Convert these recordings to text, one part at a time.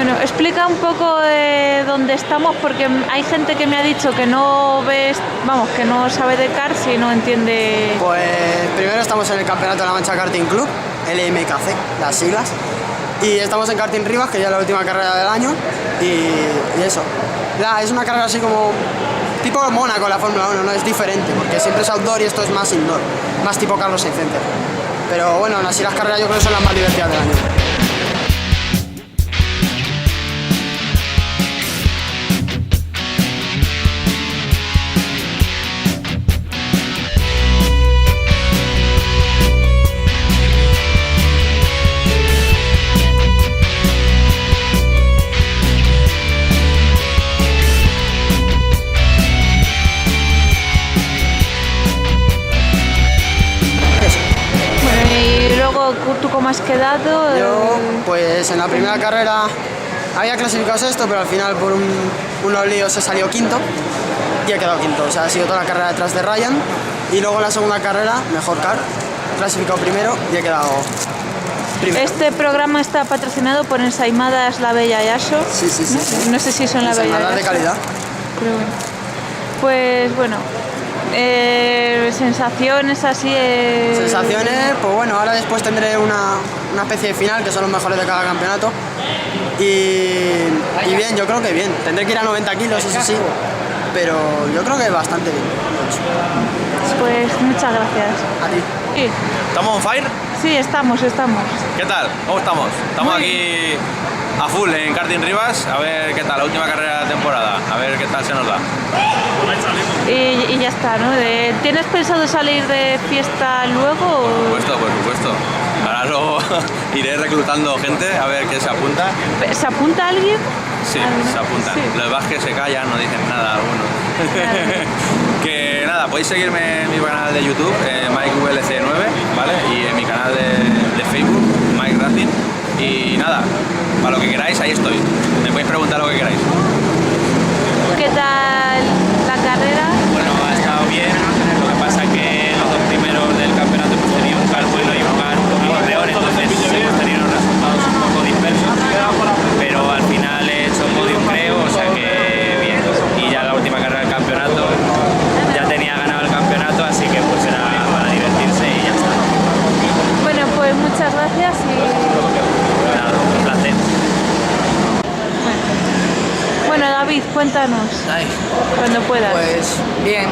Bueno, explica un poco de dónde estamos, porque hay gente que me ha dicho que no ves, vamos, que no sabe de karts y no entiende. Pues primero estamos en el Campeonato de la Mancha Karting Club, LMKC, las siglas, y estamos en Karting Rivas, que ya es la última carrera del año, y eso. Es una carrera así como tipo Mónaco, la Fórmula 1, no es diferente, porque siempre es outdoor y esto es más indoor, más tipo Carlos Sainz Center. Pero bueno, así las carreras yo creo que son las más divertidas del año. ¿Tú cómo has quedado? Yo, pues en la primera carrera había clasificado sexto, pero al final por unos líos he salido quinto y he quedado quinto. O sea, ha sido toda la carrera detrás de Ryan. Y luego en la segunda carrera, mejor car, he clasificado primero y he quedado primero. Este programa está patrocinado por Ensaimadas La Bella y Aso. Sí. No sé si son La Bella y Aso. de calidad. Pero bueno. Pues bueno. Sensaciones así. Sensaciones, pues bueno, ahora después tendré una especie de final, que son los mejores de cada campeonato. Y bien, yo creo que bien. Tendré que ir a 90 kilos, eso sí, pero yo creo que bastante bien. Pues muchas gracias. A ti. Sí. ¿Estamos on fire? Sí, estamos. ¿Qué tal? ¿Cómo estamos? Estamos aquí a full en Karting Rivas, a ver qué tal, la última carrera de la temporada, a ver qué tal se nos da. Y ya está, ¿no? ¿Tienes pensado salir de fiesta luego? Por supuesto. Ahora luego iré reclutando gente a ver qué se apunta. ¿Se apunta alguien? Sí, se apuntan. Sí. Los demás que se callan, no dicen nada algunos. Que nada, podéis seguirme en mi canal de YouTube, MikeVLC9, ¿vale? Y en mi canal de Facebook, Mike Racing. Y nada, para lo que queráis, ahí estoy. Me podéis preguntar lo que queráis. ¿Qué tal la carrera? Bueno, ha estado bien, lo que pasa que los dos primeros del campeonato hemos tenido un car bueno y un car un poquito peor, entonces hemos tenido resultados un poco dispersos, pero al final he hecho un podium creo, o sea que bien, y ya la última carrera del campeonato ya tenía ganado el campeonato, así que pues era para divertirse y ya está. Bueno, pues muchas gracias y... Nada, un placer. Bueno, David, cuéntanos, cuando puedas. Pues bien, un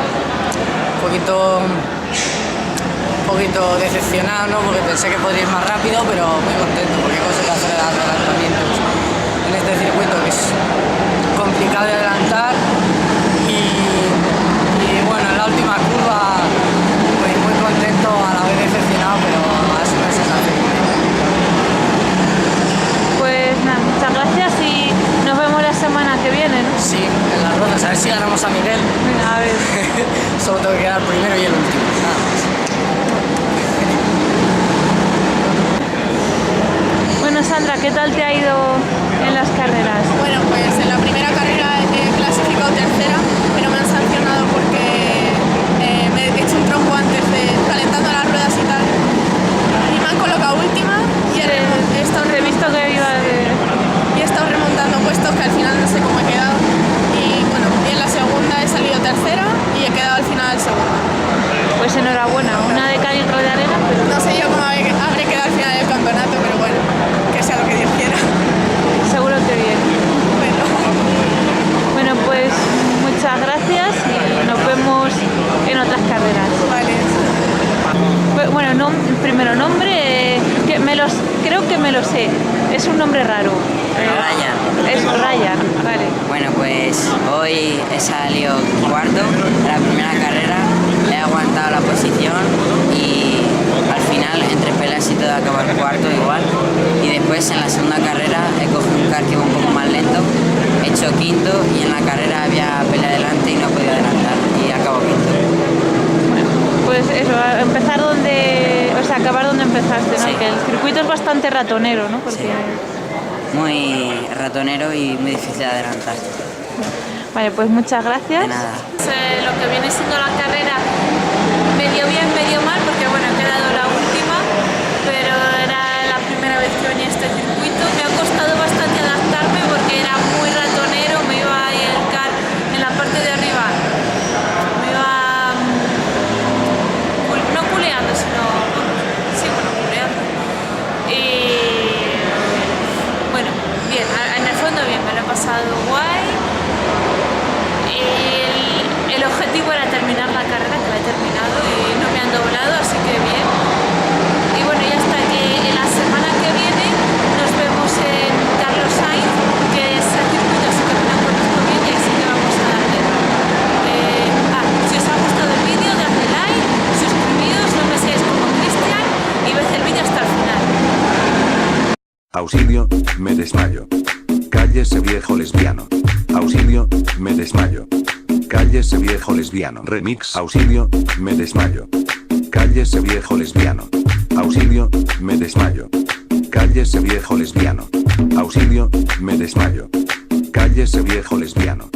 poquito decepcionado, ¿no? Porque pensé que podría ir más rápido, pero muy contento porque consigo hacer adelantamientos en este circuito que es complicado de adelantar y bueno, en la última curva muy contento, a la vez decepcionado, pero ha sido una sensación. Pues nada, muchas gracias y nos vemos la semana que viene, ¿no? Sí, en las rondas, a ver si ganamos a Miguel. Venga, a ver. Solo tengo que quedar primero y el último, nada más. Bueno, Sandra, ¿qué tal te ha ido en las carreras? Bueno, pues en la primera carrera he clasificado tercera, pero me han sancionado porque me he hecho un tronco antes de calentando las ruedas y tal. Y me han colocado última y he estado remontando puestos que al final no sé cómo he quedado. Y bueno, y en la segunda he salido tercera y he quedado al final segunda. Pues enhorabuena, una de cal y otra de arena, pero... No sé yo cómo habré quedado al final del campeonato, pero bueno, que sea lo que Dios quiera. Seguro que bien. Bueno, pues muchas gracias y nos vemos en otras carreras. Vale. Bueno, primero nombre, creo que me lo sé, es un nombre raro. Ryan. Es Ryan, vale. Bueno, pues hoy he salido cuarto de la primera carrera, he aguantado la posición y al final, entre peleas y todo, acabo el cuarto igual. Y después en la segunda carrera he cogido un car que va un poco más lento, he hecho quinto y en la carrera había pelea adelante y no he podido adelantar y acabo quinto. Bueno, pues eso, acabar donde empezaste, ¿no? Sí. Que el circuito es bastante ratonero, ¿no? Porque... Sí. Muy ratonero y muy difícil de adelantar. Vale, pues muchas gracias. De nada. Lo que viene siendo la carrera, medio bien, medio mal, porque bueno, he quedado la última, pero era la primera vez que venía a este circuito. Me ha costado bastante adaptarme, Auxilio, me desmayo. Cállese viejo lesbiano. Auxilio, me desmayo. Cállese viejo lesbiano. Remix. Auxilio, me desmayo. Cállese viejo lesbiano. Auxilio, me desmayo. Cállese viejo lesbiano. Auxilio, me desmayo. Cállese viejo lesbiano.